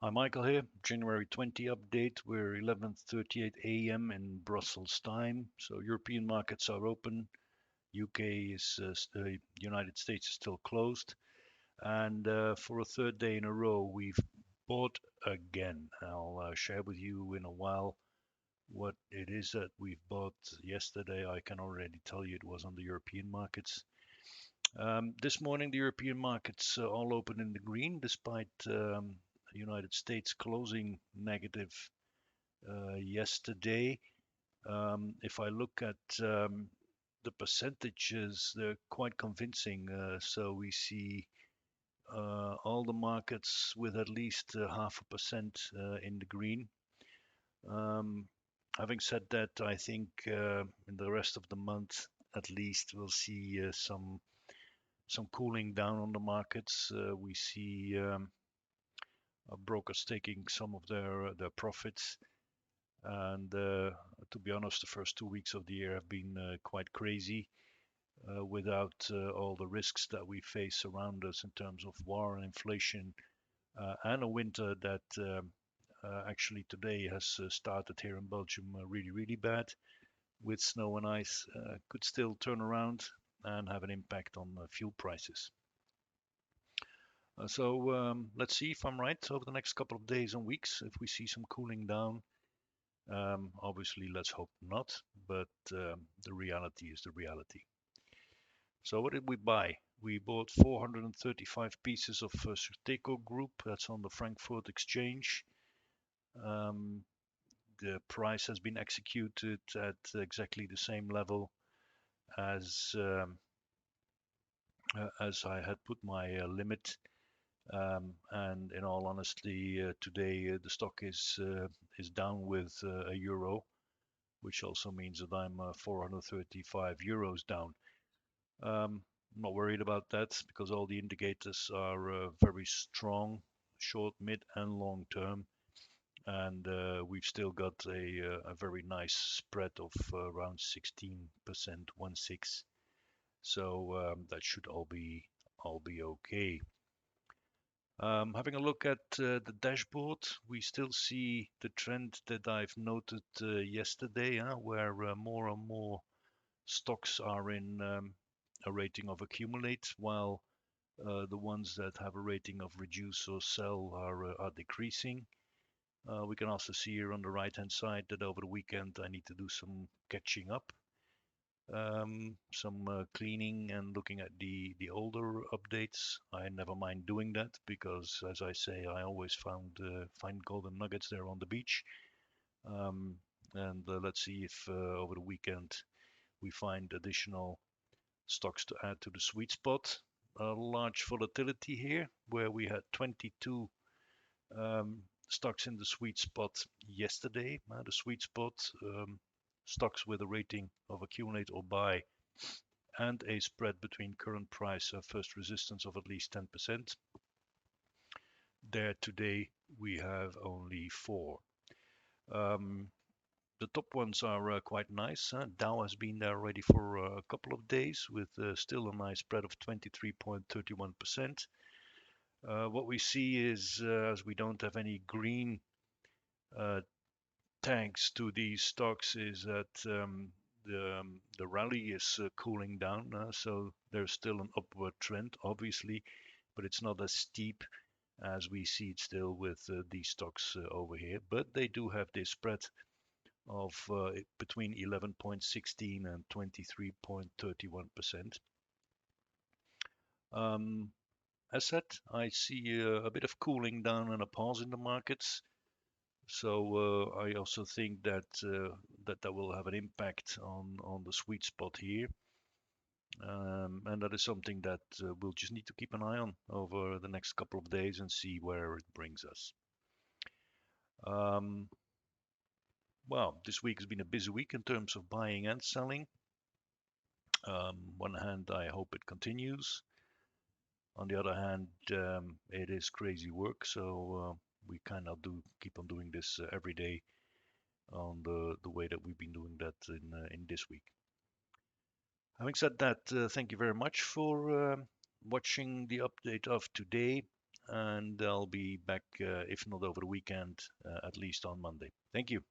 Hi, Michael here. January 20 update. We're 11:38 a.m. in Brussels time. So European markets are open. UK is United States is still closed. And for a third day in a row, we've bought again. I'll share with you in a while what it is that we've bought yesterday. I can already tell you it was on the European markets. This morning, the European markets all open in the green, despite United States closing negative yesterday. If I look at the percentages, they're quite convincing. So we see all the markets with at least 0.5% in the green. Um, Having said that, I think in the rest of the month, at least, we'll see some cooling down on the markets. We see brokers taking some of their profits. And to be honest, the first 2 weeks of the year have been quite crazy without all the risks that we face around us in terms of war and inflation and a winter that actually today has started here in Belgium really, really bad with snow and ice, could still turn around and have an impact on fuel prices. So let's see if I'm right over the next couple of days and weeks if we see some cooling down. Obviously, let's hope not, but the reality is the reality. So what did we buy? We bought 435 pieces of Surteco Group. That's on the Frankfurt exchange. Um, the price has been executed at exactly the same level as as I had put my limit. And in all honesty, today the stock is down with a euro, which also means that I'm 435 euros down. I'm not worried about that because all the indicators are very strong, short, mid, and long term, and we've still got a very nice spread of around 16%, 1/6. So that should all be okay. Having a look at the dashboard, we still see the trend that I've noted yesterday, where more and more stocks are in a rating of accumulate, while the ones that have a rating of reduce or sell are decreasing. We can also see here on the right-hand side that over the weekend I need to do some catching up, some cleaning and looking at the older updates. I never mind doing that because, as I say, I always find golden nuggets there on the beach. Um, and let's see if over the weekend we find additional stocks to add to the sweet spot. A large volatility here, where we had 22 um, stocks in the sweet spot yesterday. The sweet spot stocks with a rating of accumulate or buy and a spread between current price and first resistance of at least 10%. There today we have only four. Um, the top ones are quite nice. Dow has been there already for a couple of days with still a nice spread of 23.31%. What we see is, as we don't have any green uh, tags to these stocks, is that the rally is cooling down. So there's still an upward trend, obviously, but it's not as steep as we see it still with these stocks over here. But they do have this spread of between 11.16 and 23.31%. Um, as said, I see a bit of cooling down and a pause in the markets. So I also think that that will have an impact on the sweet spot here, and that is something that we'll just need to keep an eye on over the next couple of days and see where it brings us. Um, well, this week has been a busy week in terms of buying and selling. One hand, I hope it continues. On the other hand, it is crazy work, so we kind of do keep on doing this every day on the way that we've been doing that in this week. Having said that, thank you very much for watching the update of today. and I'll be back, if not over the weekend, at least on Monday. Thank you.